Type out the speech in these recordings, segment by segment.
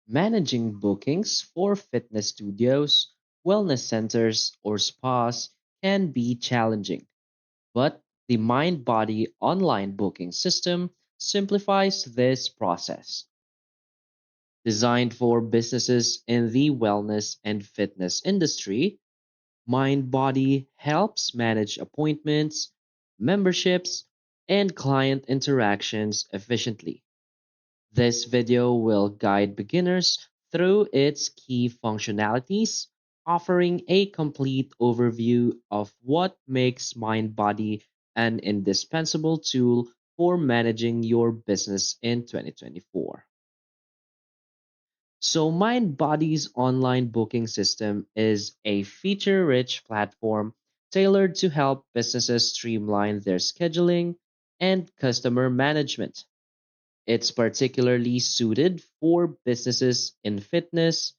Managing bookings for fitness studios, wellness centers, or spas can be challenging, but the Mindbody online booking system simplifies this process. Designed for businesses in the wellness and fitness industry, Mindbody helps manage appointments, memberships, and client interactions efficiently. This video will guide beginners through its key functionalities, offering a complete overview of what makes Mindbody an indispensable tool for managing your business in 2024. So, Mindbody's online booking system is a feature rich platform tailored to help businesses streamline their scheduling and customer management. It's particularly suited for businesses in fitness,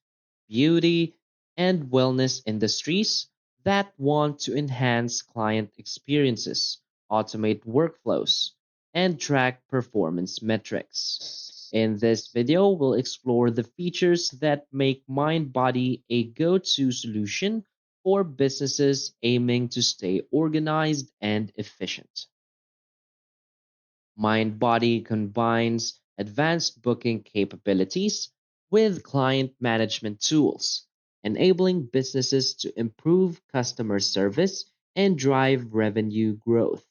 beauty, and wellness industries that want to enhance client experiences, automate workflows, and track performance metrics. In this video, we'll explore the features that make MindBody a go-to solution for businesses aiming to stay organized and efficient. Mindbody combines advanced booking capabilities with client management tools, enabling businesses to improve customer service and drive revenue growth.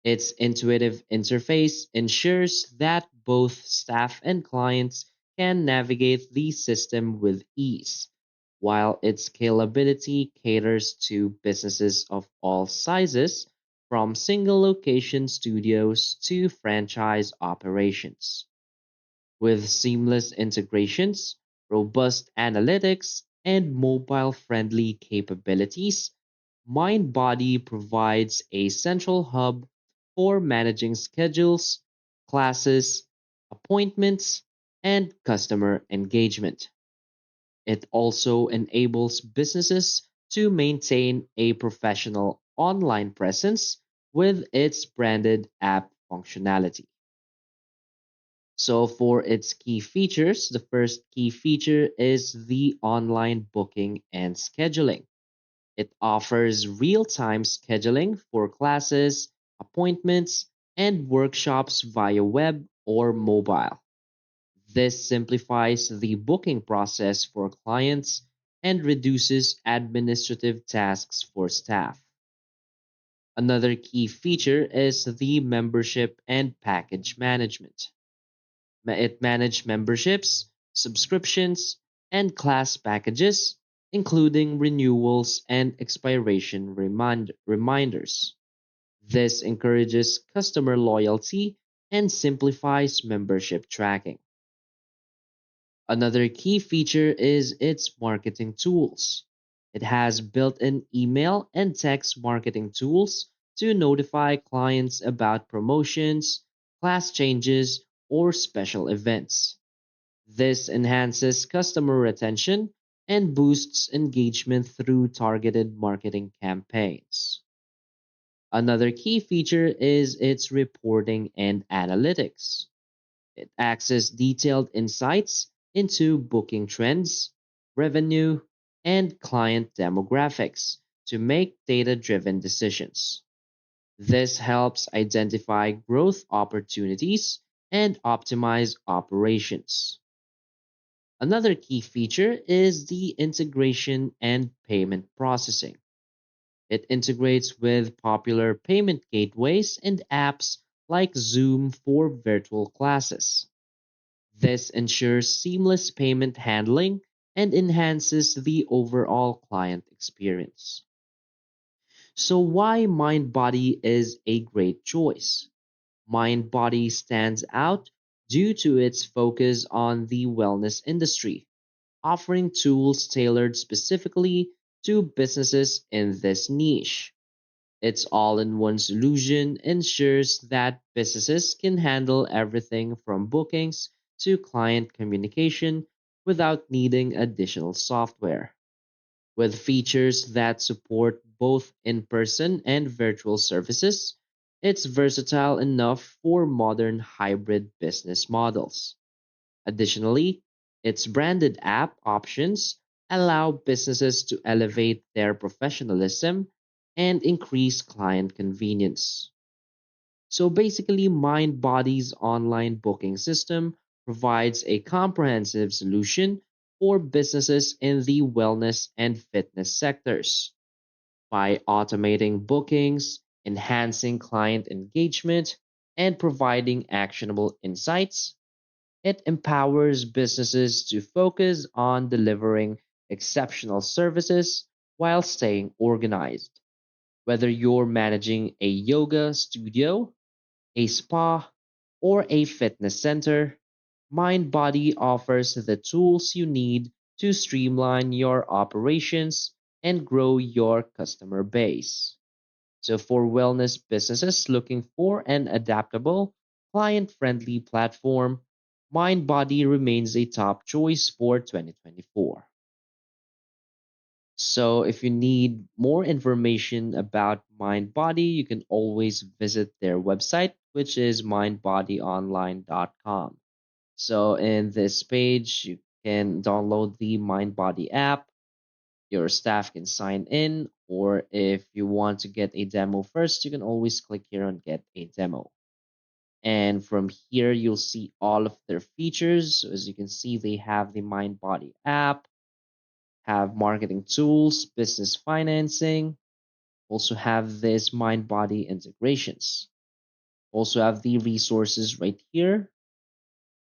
Its intuitive interface ensures that both staff and clients can navigate the system with ease, while its scalability caters to businesses of all sizes, from single location studios to franchise operations. With seamless integrations, robust analytics, and mobile friendly capabilities, Mindbody provides a central hub for managing schedules, classes, appointments, and customer engagement. It also enables businesses to maintain a professional online presence with its branded app functionality. So, for its key features, the first key feature is the online booking and scheduling. It offers real time scheduling for classes, appointments, and workshops via web or mobile. This simplifies the booking process for clients and reduces administrative tasks for staff. Another key feature is the membership and package management. It manages memberships, subscriptions, and class packages, including renewals and expiration reminders. This encourages customer loyalty and simplifies membership tracking. Another key feature is its marketing tools. It has built in email and text marketing tools to notify clients about promotions, class changes, or special events. This enhances customer retention and boosts engagement through targeted marketing campaigns. Another key feature is its reporting and analytics. It accesses detailed insights into booking trends, revenue, and client demographics to make data driven decisions. This helps identify growth opportunities and optimize operations. Another key feature is the integration and payment processing. It integrates with popular payment gateways and apps like Zoom for virtual classes. This ensures seamless payment handling and enhances the overall client experience. So, why Mindbody is a great choice? Mindbody stands out due to its focus on the wellness industry, offering tools tailored specifically to businesses in this niche. Its all in one solution ensures that businesses can handle everything from bookings to client communication without needing additional software. With features that support both in person and virtual services, it's versatile enough for modern hybrid business models. Additionally, Its branded app options allow businesses to elevate their professionalism and increase client convenience. So basically, Mindbody's online booking system provides a comprehensive solution for businesses in the wellness and fitness sectors. By automating bookings, enhancing client engagement, and providing actionable insights, it empowers businesses to focus on delivering exceptional services while staying organized. Whether you're managing a yoga studio, a spa, or a fitness center, Mindbody offers the tools you need to streamline your operations and grow your customer base. So, for wellness businesses looking for an adaptable, client friendly platform, Mindbody remains a top choice for 2024. So, if you need more information about Mindbody, you can always visit their website, which is mindbodyonline.com. So, in this page, you can download the Mindbody app. Your staff can sign in, or if you want to get a demo first, you can always click here on Get a Demo. And from here, you'll see all of their features. So, as you can see, they have the Mindbody app, have marketing tools, business financing, also have this mind body integrations, also have the resources right here,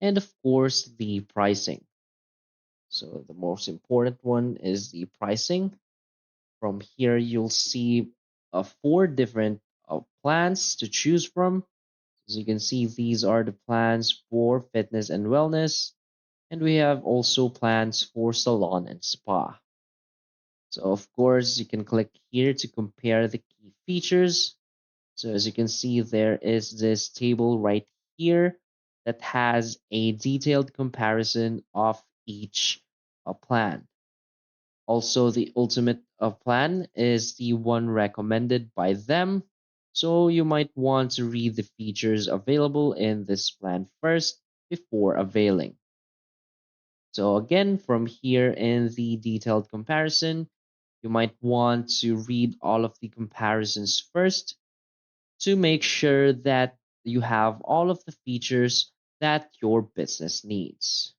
and of course the pricing. So the most important one is the pricing. From here, you'll see four different plans to choose from. As you can see, these are the plans for fitness and wellness, and we have also plans for salon and spa. So of course, you can click here to compare the key features. So as you can see, there is this table right here that has a detailed comparison of each plan. Also, the ultimate plan is the one recommended by them. So you might want to read the features available in this plan first before availing. So again, from here in the detailed comparison, you might want to read all of the comparisons first to make sure that you have all of the features that your business needs.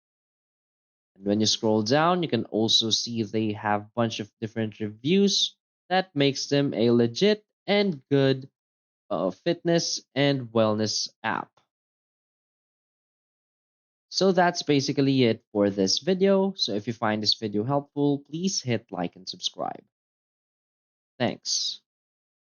And when you scroll down, you can also see they have a bunch of different reviews that makes them a legit and good fitness and wellness app. So that's basically it for this video. So if you find this video helpful, please hit like and subscribe. Thanks.